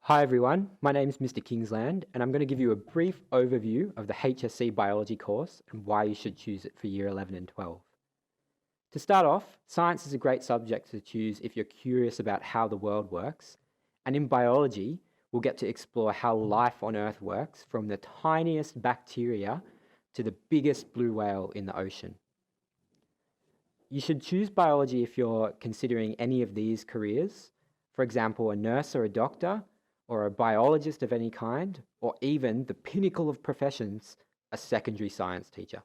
Hi everyone, my name is Mr. Kingsland and I'm going to give you a brief overview of the HSC biology course and why you should choose it for year 11 and 12. To start off, science is a great subject to choose if you're curious about how the world works, and in biology, we'll get to explore how life on Earth works from the tiniest bacteria to the biggest blue whale in the ocean. You should choose biology if you're considering any of these careers, for example, a nurse or a doctor, or a biologist of any kind, or even the pinnacle of professions, a secondary science teacher.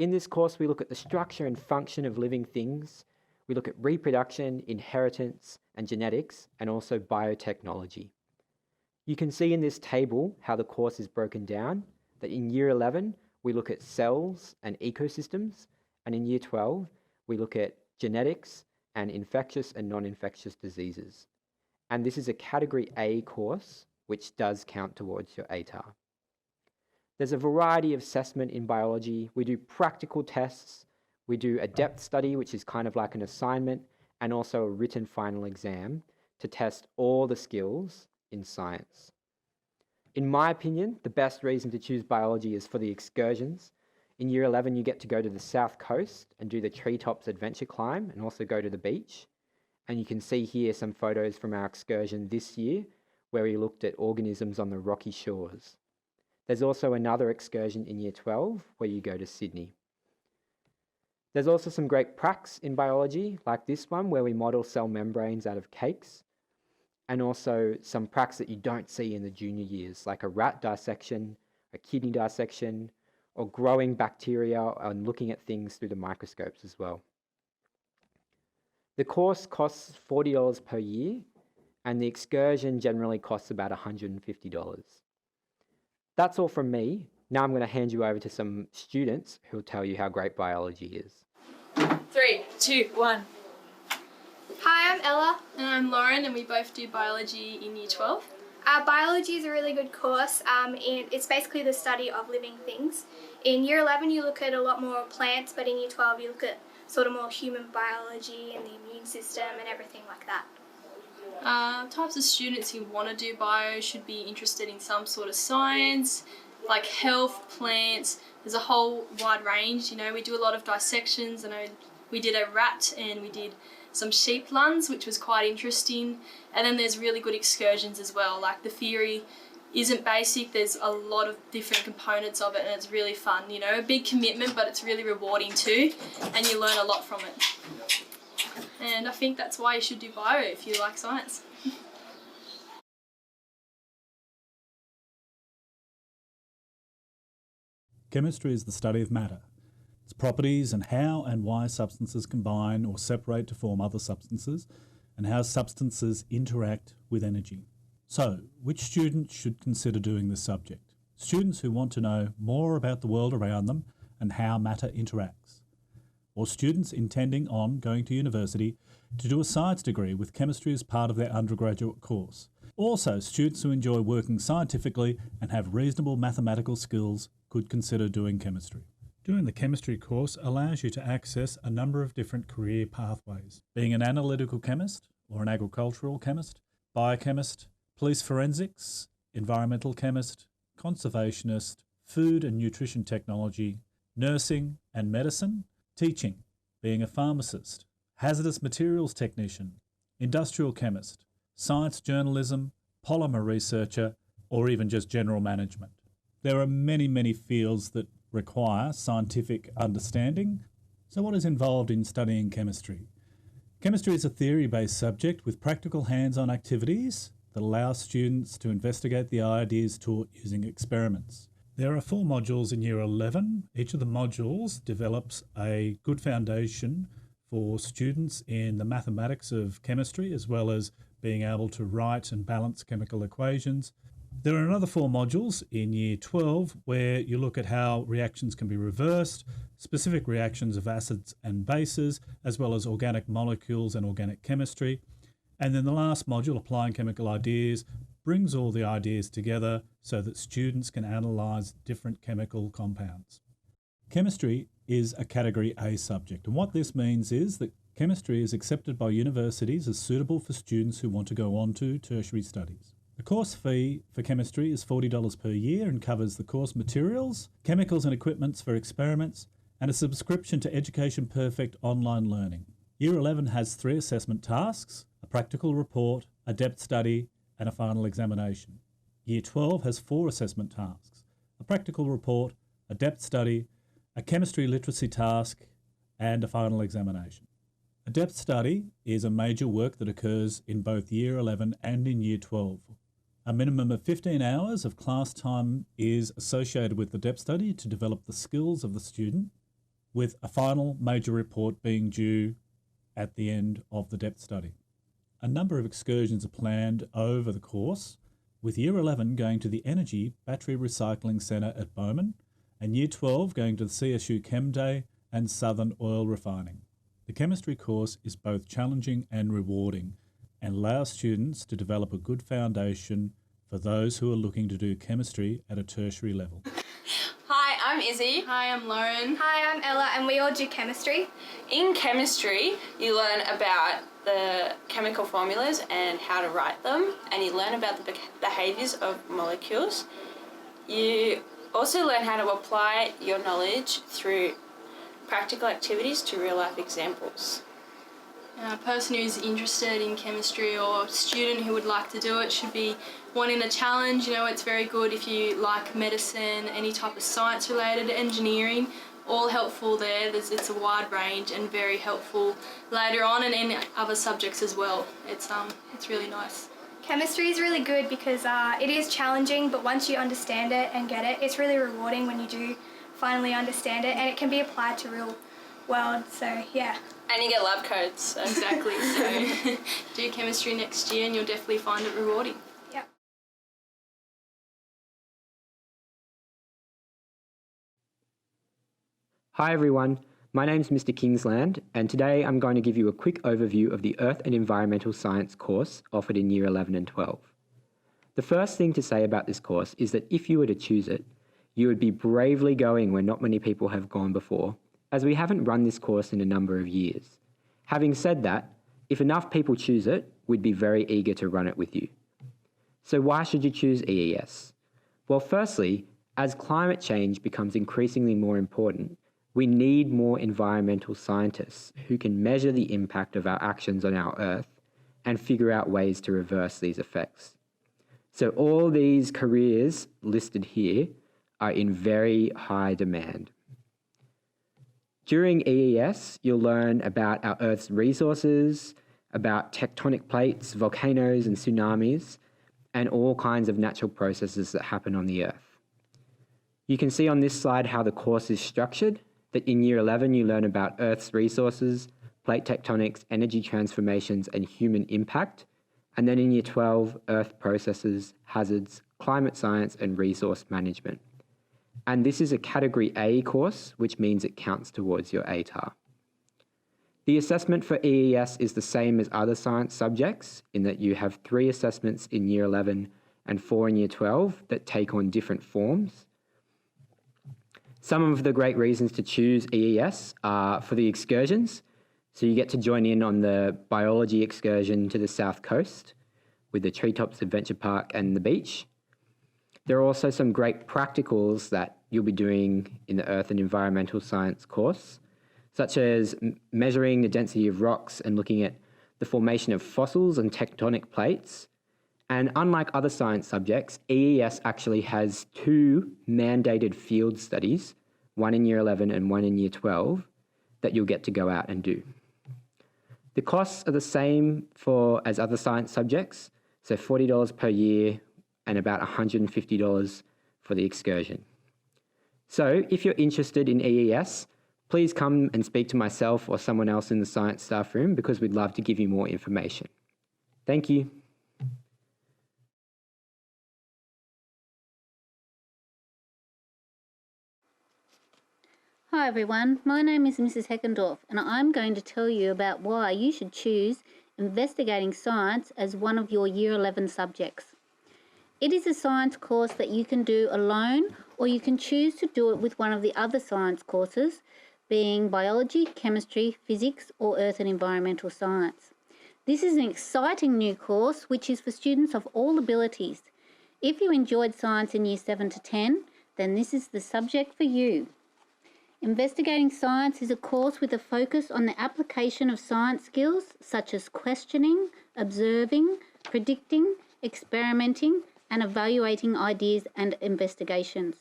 In this course, we look at the structure and function of living things. We look at reproduction, inheritance, and genetics, and also biotechnology. You can see in this table how the course is broken down, that in year 11, we look at cells and ecosystems, and in year 12, we look at genetics and infectious and non-infectious diseases. And this is a Category A course, which does count towards your ATAR. There's a variety of assessment in biology. We do practical tests, we do a depth study, which is kind of like an assignment, and also a written final exam to test all the skills in science. In my opinion, the best reason to choose biology is for the excursions. In year 11, you get to go to the south coast and do the treetops adventure climb and also go to the beach. And you can see here some photos from our excursion this year where we looked at organisms on the rocky shores. There's also another excursion in year 12 where you go to Sydney. There's also some great pracs in biology, like this one where we model cell membranes out of cakes, and also some pracs that you don't see in the junior years, like a rat dissection, a kidney dissection, or growing bacteria and looking at things through the microscopes as well. The course costs $40 per year, and the excursion generally costs about $150. That's all from me. Now I'm going to hand you over to some students who'll tell you how great biology is. 3, 2, 1. Hi, I'm Ella. And I'm Lauren, and we both do biology in year 12. Biology is a really good course, and it's basically the study of living things. In year 11, you look at a lot more plants, but in year 12, you look at sort of more human biology and the immune system and everything like that. Types of students who want to do bio should be interested in some sort of science, like health, plants. There's a whole wide range. We do a lot of dissections. I know we did a rat and we did some sheep lungs, which was quite interesting. And then there's really good excursions as well. Like the theory isn't basic. There's a lot of different components of it, and it's really fun. A big commitment, but it's really rewarding too, and you learn a lot from it. And I think that's why you should do bio if you like science. Chemistry is the study of matter, its properties and how and why substances combine or separate to form other substances, and how substances interact with energy. So, which students should consider doing this subject? Students who want to know more about the world around them and how matter interacts. Or students intending on going to university to do a science degree with chemistry as part of their undergraduate course. Also, students who enjoy working scientifically and have reasonable mathematical skills could consider doing chemistry. Doing the chemistry course allows you to access a number of different career pathways. Being an analytical chemist or an agricultural chemist, biochemist, police forensics, environmental chemist, conservationist, food and nutrition technology, nursing and medicine, teaching, being a pharmacist, hazardous materials technician, industrial chemist, science journalism, polymer researcher, or even just general management. There are many, many fields that require scientific understanding. So what is involved in studying chemistry? Chemistry is a theory-based subject with practical hands-on activities that allow students to investigate the ideas taught using experiments. There are 4 modules in year 11. Each of the modules develops a good foundation for students in the mathematics of chemistry, as well as being able to write and balance chemical equations. There are another 4 modules in year 12 where you look at how reactions can be reversed, specific reactions of acids and bases, as well as organic molecules and organic chemistry. And then the last module, Applying Chemical Ideas, brings all the ideas together so that students can analyse different chemical compounds. Chemistry is a Category A subject, and what this means is that Chemistry is accepted by universities as suitable for students who want to go on to tertiary studies. The course fee for chemistry is $40 per year and covers the course materials, chemicals and equipments for experiments, and a subscription to Education Perfect online learning. Year 11 has 3 assessment tasks, a practical report, a depth study, and a final examination. Year 12 has 4 assessment tasks, a practical report, a depth study, a chemistry literacy task, and a final examination. A depth study is a major work that occurs in both Year 11 and in Year 12. A minimum of 15 hours of class time is associated with the depth study to develop the skills of the student, with a final major report being due at the end of the depth study. A number of excursions are planned over the course, with Year 11 going to the Energy Battery Recycling Centre at Bowman, and Year 12 going to the CSU Chem Day and Southern Oil Refining. The chemistry course is both challenging and rewarding and allows students to develop a good foundation for those who are looking to do chemistry at a tertiary level. Hi, I'm Izzy. Hi, I'm Lauren. Hi, I'm Ella, and we all do chemistry. In chemistry, you learn about the chemical formulas and how to write them, and you learn about the behaviours of molecules. You also learn how to apply your knowledge through practical activities to real-life examples. A person who's interested in chemistry or a student who would like to do it should be wanting a challenge. You know, it's very good if you like medicine, any type of science related, engineering, all helpful there. It's a wide range and very helpful later on and in other subjects as well. It's really nice. Chemistry is really good because it is challenging, but once you understand it and get it, it's really rewarding when you do finally understand it, and it can be applied to real world, so yeah. And you get lab coats. So. Exactly, so do chemistry next year and you'll definitely find it rewarding. Yep. Hi everyone, my name's Mr. Kingsland, and today I'm going to give you a quick overview of the Earth and Environmental Science course offered in Year 11 and 12. The first thing to say about this course is that if you were to choose it, you would be bravely going where not many people have gone before, as we haven't run this course in a number of years. Having said that, if enough people choose it, we'd be very eager to run it with you. So why should you choose EES? Well, firstly, as climate change becomes increasingly more important, we need more environmental scientists who can measure the impact of our actions on our Earth and figure out ways to reverse these effects. So all these careers listed here are in very high demand. During EES, you'll learn about our Earth's resources, about tectonic plates, volcanoes and tsunamis, and all kinds of natural processes that happen on the Earth. You can see on this slide how the course is structured, that in Year 11 you learn about Earth's resources, plate tectonics, energy transformations and human impact, and then in Year 12, Earth processes, hazards, climate science and resource management. And this is a Category A course, which means it counts towards your ATAR. The assessment for EES is the same as other science subjects in that you have 3 assessments in Year 11 and 4 in Year 12 that take on different forms. Some of the great reasons to choose EES are for the excursions. So you get to join in on the biology excursion to the South Coast with the Treetops Adventure Park and the beach. There are also some great practicals that you'll be doing in the Earth and Environmental Science course, such as measuring the density of rocks and looking at the formation of fossils and tectonic plates. And unlike other science subjects, EES actually has 2 mandated field studies, one in Year 11 and one in Year 12, that you'll get to go out and do. The costs are the same as other science subjects, so $40 per year and about $150 for the excursion. So if you're interested in EES, please come and speak to myself or someone else in the science staff room because we'd love to give you more information. Thank you. Hi everyone, my name is Mrs. Heckendorf and I'm going to tell you about why you should choose investigating science as one of your Year 11 subjects. It is a science course that you can do alone or you can choose to do it with one of the other science courses being biology, chemistry, physics, or earth and environmental science. This is an exciting new course which is for students of all abilities. If you enjoyed science in Year 7 to 10, then this is the subject for you. Investigating Science is a course with a focus on the application of science skills such as questioning, observing, predicting, experimenting, and evaluating ideas and investigations.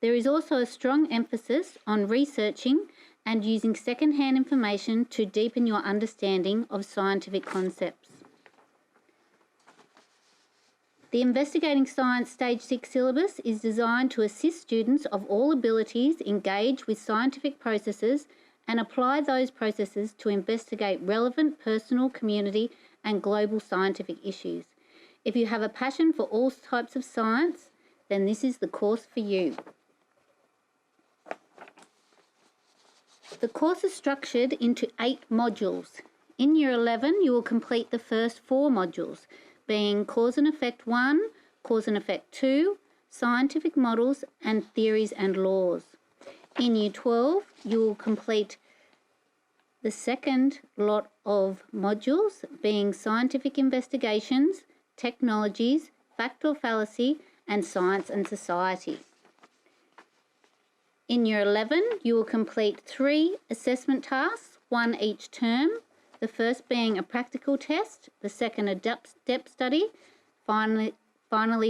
There is also a strong emphasis on researching and using second-hand information to deepen your understanding of scientific concepts. The Investigating Science Stage 6 syllabus is designed to assist students of all abilities engage with scientific processes and apply those processes to investigate relevant personal, community, and global scientific issues. If you have a passion for all types of science, then this is the course for you. The course is structured into 8 modules. In Year 11, you will complete the first 4 modules, being Cause and Effect 1, Cause and Effect 2, Scientific Models, and Theories and Laws. In Year 12, you will complete the second lot of modules, being Scientific Investigations, Technologies, Fact or Fallacy, and Science and Society. In Year 11, you will complete 3 assessment tasks, 1 each term, the first being a practical test, the second a depth study, finally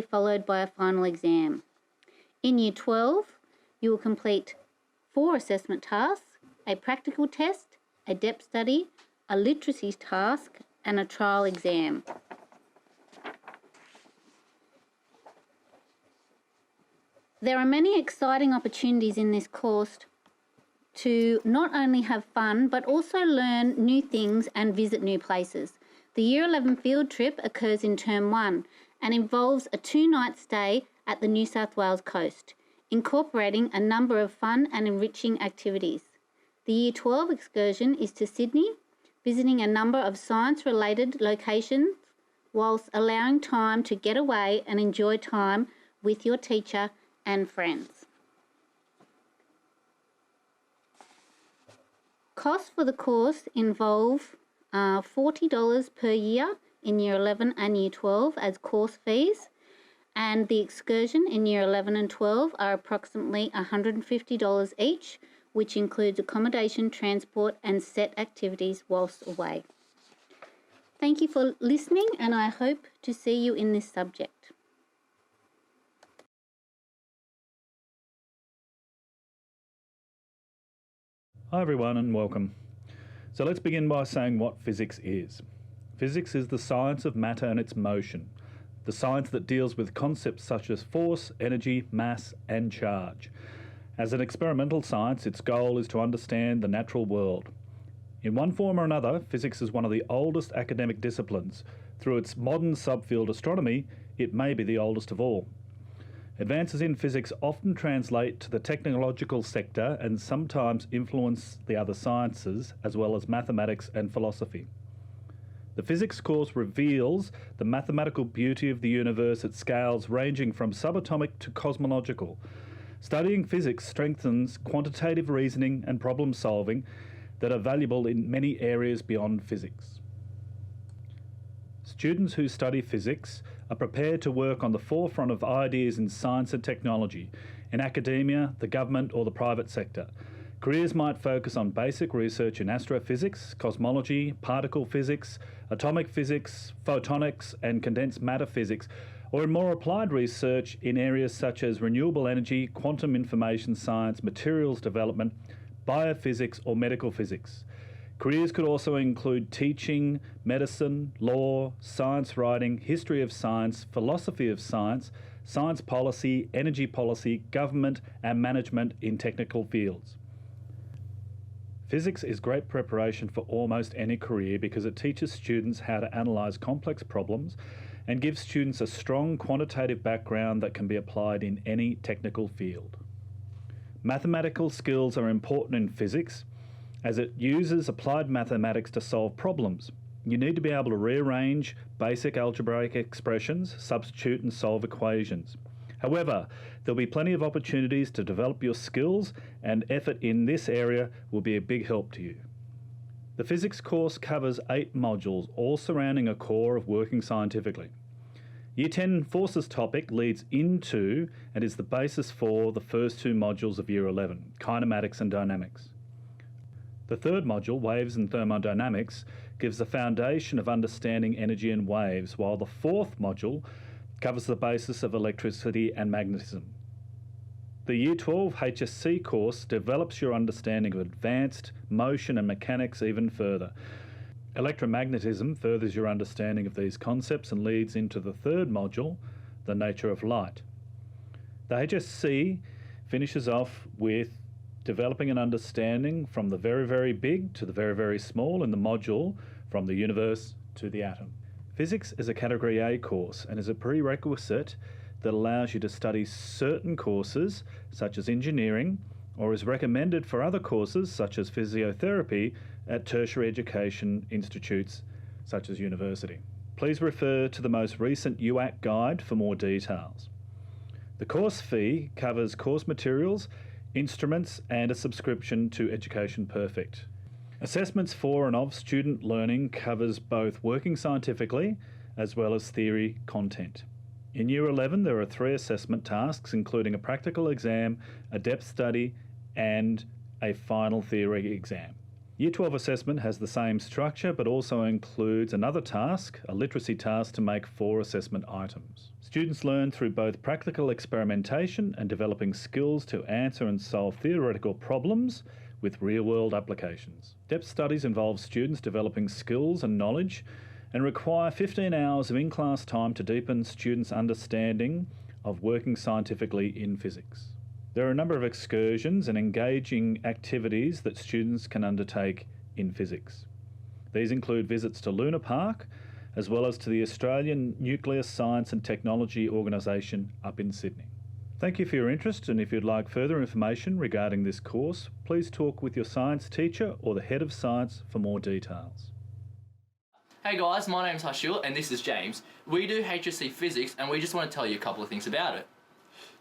followed by a final exam. In Year 12, you will complete 4 assessment tasks, a practical test, a depth study, a literacy task, and a trial exam. There are many exciting opportunities in this course to not only have fun but also learn new things and visit new places. The Year 11 field trip occurs in Term 1 and involves a 2-night stay at the New South Wales coast, incorporating a number of fun and enriching activities. The Year 12 excursion is to Sydney, visiting a number of science-related locations whilst allowing time to get away and enjoy time with your teacher and friends. Costs for the course involve $40 per year in Year 11 and Year 12 as course fees, and the excursion in Year 11 and 12 are approximately $150 each, which includes accommodation, transport, and set activities whilst away. Thank you for listening, and I hope to see you in this subject. Hi everyone and welcome. So let's begin by saying what physics is. Physics is the science of matter and its motion, the science that deals with concepts such as force, energy, mass and charge. As an experimental science, its goal is to understand the natural world. In one form or another, physics is one of the oldest academic disciplines. Through its modern subfield astronomy, it may be the oldest of all. Advances in physics often translate to the technological sector and sometimes influence the other sciences, as well as mathematics and philosophy. The physics course reveals the mathematical beauty of the universe at scales ranging from subatomic to cosmological. Studying physics strengthens quantitative reasoning and problem solving that are valuable in many areas beyond physics. Students who study physics are prepared to work on the forefront of ideas in science and technology, in academia, the government or the private sector. Careers might focus on basic research in astrophysics, cosmology, particle physics, atomic physics, photonics and condensed matter physics, or in more applied research in areas such as renewable energy, quantum information science, materials development, biophysics or medical physics. Careers could also include teaching, medicine, law, science writing, history of science, philosophy of science, science policy, energy policy, government and management in technical fields. Physics is great preparation for almost any career because it teaches students how to analyse complex problems and gives students a strong quantitative background that can be applied in any technical field. Mathematical skills are important in physics as it uses applied mathematics to solve problems. You need to be able to rearrange basic algebraic expressions, substitute and solve equations. However, there'll be plenty of opportunities to develop your skills, and effort in this area will be a big help to you. The physics course covers 8 modules, all surrounding a core of working scientifically. Year 10 Forces topic leads into and is the basis for the first 2 modules of Year 11, kinematics and dynamics. The third module, waves and thermodynamics, gives the foundation of understanding energy and waves, while the fourth module covers the basis of electricity and magnetism. The Year 12 HSC course develops your understanding of advanced motion and mechanics even further. Electromagnetism furthers your understanding of these concepts and leads into the third module, the nature of light. The HSC finishes off with developing an understanding from the very, very big to the very, very small in the module from the universe to the atom. Physics is a Category A course and is a prerequisite that allows you to study certain courses such as engineering, or is recommended for other courses such as physiotherapy at tertiary education institutes such as university. Please refer to the most recent UAC guide for more details. The course fee covers course materials, instruments and a subscription to Education Perfect. Assessments for and of student learning covers both working scientifically as well as theory content. In Year 11 there are 3 assessment tasks including a practical exam, a depth study and a final theory exam. Year 12 assessment has the same structure but also includes another task, a literacy task, to make 4 assessment items. Students learn through both practical experimentation and developing skills to answer and solve theoretical problems with real-world applications. Depth studies involve students developing skills and knowledge and require 15 hours of in-class time to deepen students' understanding of working scientifically in physics. There are a number of excursions and engaging activities that students can undertake in physics. These include visits to Luna Park, as well as to the Australian Nuclear Science and Technology Organisation up in Sydney. Thank you for your interest, and if you'd like further information regarding this course, please talk with your science teacher or the head of science for more details. Hey guys, my name's Harshil and this is James. We do HSC Physics and we just want to tell you a couple of things about it.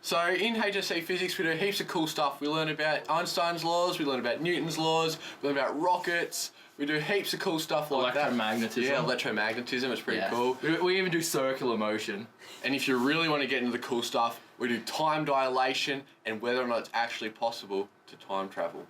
So in HSC Physics we do heaps of cool stuff. We learn about Einstein's laws, we learn about Newton's laws, we learn about rockets, we do heaps of cool stuff like that. Electromagnetism. Yeah, electromagnetism, it's pretty cool. We even do circular motion. And if you really want to get into the cool stuff, we do time dilation and whether or not it's actually possible to time travel.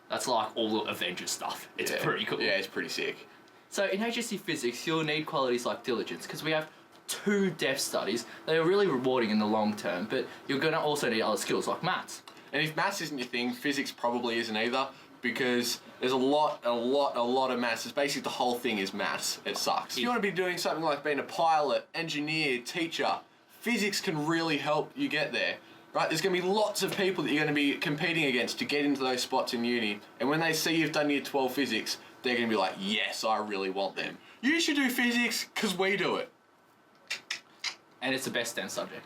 That's like all the Avengers stuff. It's pretty cool. Yeah, it's pretty sick. So in HSC Physics, you'll need qualities like diligence because we have 2 depth studies. They are really rewarding in the long term, but you're going to also need other skills like maths. And if maths isn't your thing, physics probably isn't either, because there's a lot of maths. It's basically the whole thing is maths. It sucks. If you want to be doing something like being a pilot, engineer, teacher, physics can really help you get there. Right? There's going to be lots of people that you're going to be competing against to get into those spots in uni, and when they see you've done Year 12 physics, they're going to be like, yes, I really want them. You should do physics because we do it. And it's the best STEM subject.